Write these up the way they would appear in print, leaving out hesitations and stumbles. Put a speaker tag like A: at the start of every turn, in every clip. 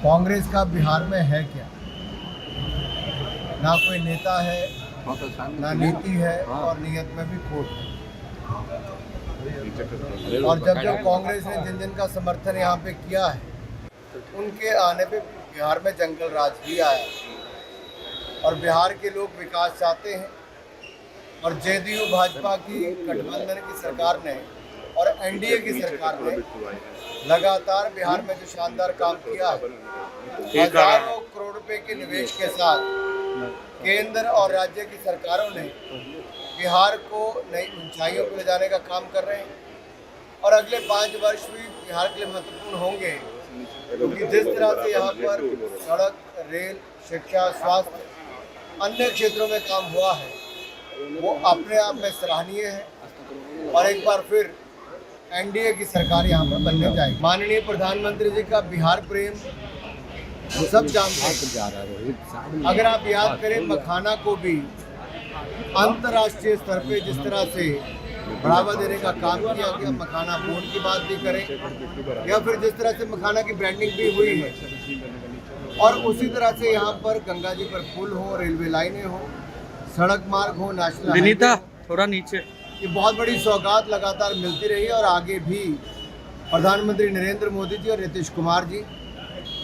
A: कांग्रेस का बिहार में है क्या? ना कोई नेता है, ना नीति है और नीयत में भी खोट है। और जब जब कांग्रेस ने जिन जिन का समर्थन यहाँ पे किया है, उनके आने पे बिहार में जंगल राज भी आया और बिहार के लोग विकास चाहते हैं। और जेडीयू भाजपा की गठबंधन की सरकार ने और एनडीए की सरकार ने लगातार बिहार में जो शानदार काम किया है, हजारों करोड़ रुपए के निवेश के साथ केंद्र और राज्य की सरकारों ने बिहार को नई ऊंचाइयों पर ले जाने का काम कर रहे हैं। और अगले 5 वर्ष भी बिहार के लिए महत्वपूर्ण होंगे, क्योंकि जिस तरह से यहाँ पर सड़क, रेल, शिक्षा, स्वास्थ्य, अन्य क्षेत्रों में काम हुआ है, वो अपने आप में सराहनीय है। और एक बार फिर एनडीए की सरकार यहाँ पर बनने जाएगी। माननीय प्रधानमंत्री जी का बिहार प्रेम सब जानते हैं। अगर आप याद करें, मखाना को भी अंतर्राष्ट्रीय स्तर पे जिस तरह से बढ़ावा देने का काम किया गया, मखाना बोर्ड की बात भी करें या फिर जिस तरह से मखाना की ब्रांडिंग भी हुई है, और उसी तरह से यहाँ पर गंगा जी पर पुल हो, रेलवे लाइनें हो, सड़क मार्ग हो, नेशनल हाईवे हो,
B: थोड़ा नीचे,
A: ये बहुत बड़ी सौगात लगातार मिलती रही है। और आगे भी प्रधानमंत्री नरेंद्र मोदी जी और नीतीश कुमार जी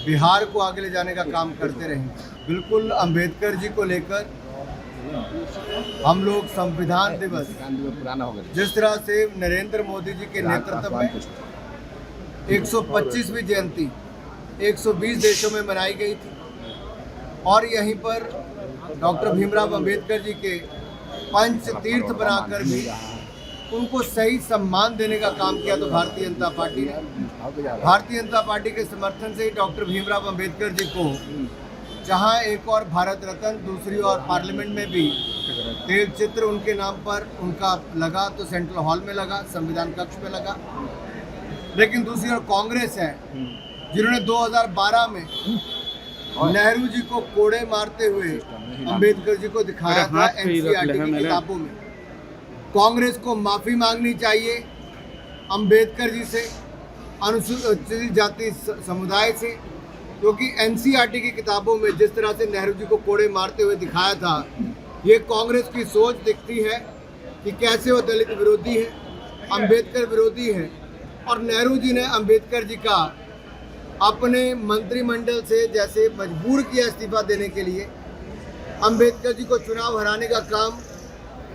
A: बिहार को आगे ले जाने का काम करते रहेंगे। बिल्कुल अंबेडकर जी को लेकर हम लोग संविधान दिवस जिस तरह से नरेंद्र मोदी जी के नेतृत्व में 125वीं जयंती 120 देशों में मनाई गई थी, और यहीं पर डॉक्टर भीमराव अंबेडकर जी के पंच तीर्थ बनाकर भी उनको सही सम्मान देने का काम किया तो भारतीय जनता पार्टी ने। भारतीय जनता पार्टी के समर्थन से ही डॉक्टर भीमराव अंबेडकर जी को जहां एक और भारत रत्न, दूसरी ओर पार्लियामेंट में भी तेल चित्र उनके नाम पर उनका लगा, तो सेंट्रल हॉल में लगा, संविधान कक्ष में लगा। लेकिन दूसरी ओर कांग्रेस है, जिन्होंने 2012 में नेहरू जी को कोड़े मारते हुए अंबेडकर जी को दिखाया था एनसीईआरटी की किताबों में। कांग्रेस को माफी मांगनी चाहिए अंबेडकर जी से, अनुसूचित जाति समुदाय से, क्योंकि एनसीईआरटी की किताबों में जिस तरह से नेहरू जी को कोड़े मारते हुए दिखाया था, ये कांग्रेस की सोच दिखती है कि कैसे वो दलित विरोधी है, अंबेडकर विरोधी है। और नेहरू जी ने अंबेडकर जी का अपने मंत्रिमंडल से जैसे मजबूर किया इस्तीफा देने के लिए, अंबेडकर जी को चुनाव हराने का काम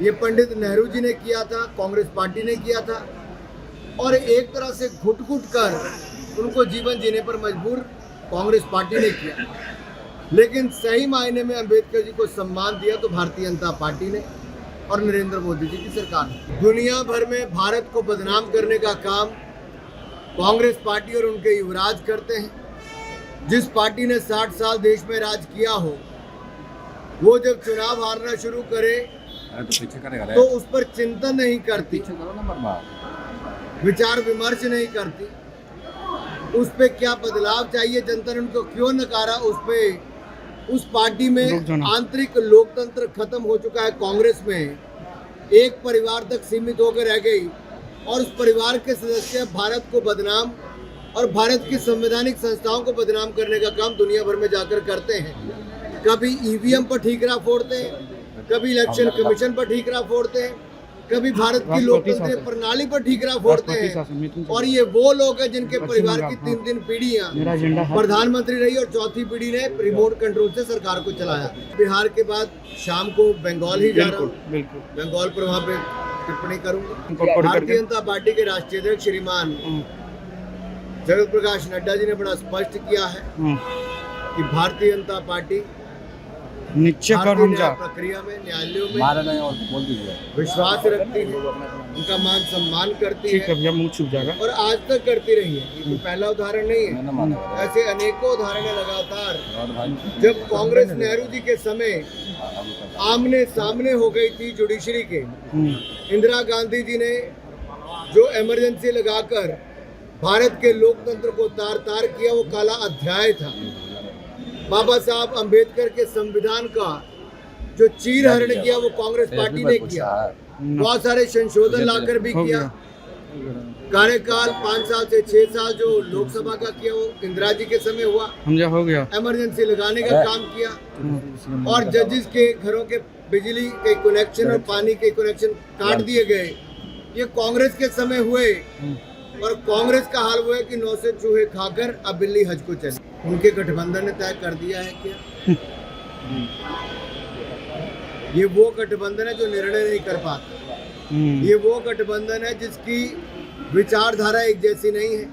A: ये पंडित नेहरू जी ने किया था, कांग्रेस पार्टी ने किया था, और एक तरह से घुट-घुट कर उनको जीवन जीने पर मजबूर कांग्रेस पार्टी ने किया। लेकिन सही मायने में अंबेडकर जी को सम्मान दिया तो भारतीय जनता पार्टी ने और नरेंद्र मोदी जी की सरकार ने। दुनिया भर में भारत को बदनाम करने का काम कांग्रेस पार्टी और उनके युवराज करते हैं। जिस पार्टी ने 60 साल देश में राज किया हो, वो जब चुनाव हारना शुरू करे तो उस पर चिंतन नहीं करती, विचार विमर्श नहीं करती, उस पे क्या बदलाव चाहिए, जनता ने उनको क्यों नकारा, उस पार्टी में आंतरिक लोकतंत्र खत्म हो चुका है। कांग्रेस में एक परिवार तक सीमित होकर रह गई, और उस परिवार के सदस्य भारत को बदनाम और भारत की संवैधानिक संस्थाओं को बदनाम करने का काम दुनिया भर में जाकर करते हैं। कभी ईवीएम पर ठीकरा फोड़ते हैं, कभी इलेक्शन कमीशन पर ठीकरा फोड़ते हैं, कभी भारत की लोकतंत्र प्रणाली पर ठीकरा फोड़ते हैं। और ये वो लोग हैं जिनके परिवार की 3 पीढ़ियां प्रधानमंत्री रही और चौथी पीढ़ी ने रिमोट कंट्रोल से सरकार को चलाया। बिहार के बाद शाम को बंगाल ही जा रहा हूँ, बंगाल पर वहाँ पे टिप्पणी करूंगा। भारतीय जनता पार्टी के राष्ट्रीय अध्यक्ष श्रीमान जगत प्रकाश नड्डा जी ने बड़ा स्पष्ट किया है कि भारतीय जनता पार्टी प्रक्रिया में, न्यायालयों में विश्वास रखती है, उनका मान सम्मान करती है और आज तक करती रही है। ये तो पहला उदाहरण नहीं है, ऐसे अनेकों उदाहरण लगातार। जब कांग्रेस नेहरू जी के समय आमने सामने हो गई थी जुडिशरी के, इंदिरा गांधी जी ने जो इमरजेंसी लगाकर भारत के लोकतंत्र को तार तार किया, वो काला अध्याय था। बाबा साहब अंबेडकर के संविधान का जो चीर हरण किया वो कांग्रेस पार्टी ने किया, बहुत सारे संशोधन लाकर भी किया। कार्यकाल 5 साल से 6 साल जो लोकसभा का किया वो इंदिरा जी के समय हुआ,
B: हमजा हो गया।
A: इमरजेंसी लगाने का काम किया, और जजेस के घरों के बिजली के कनेक्शन और पानी के कनेक्शन काट दिए गए, ये कांग्रेस के समय हुए। और कांग्रेस का हाल हुआ है कि 9 से चूहे खाकर अब बिल्ली हज को चली। उनके गठबंधन ने तय कर दिया है क्या? ये वो गठबंधन है जो निर्णय नहीं कर पाता। ये वो गठबंधन है जिसकी विचारधारा एक जैसी नहीं है,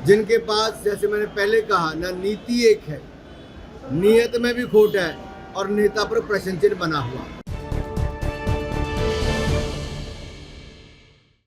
A: जिनके पास, जैसे मैंने पहले कहा, ना नीति एक है, नियत में भी खोट है और नेता पर प्रश्न चिन्ह बना हुआ।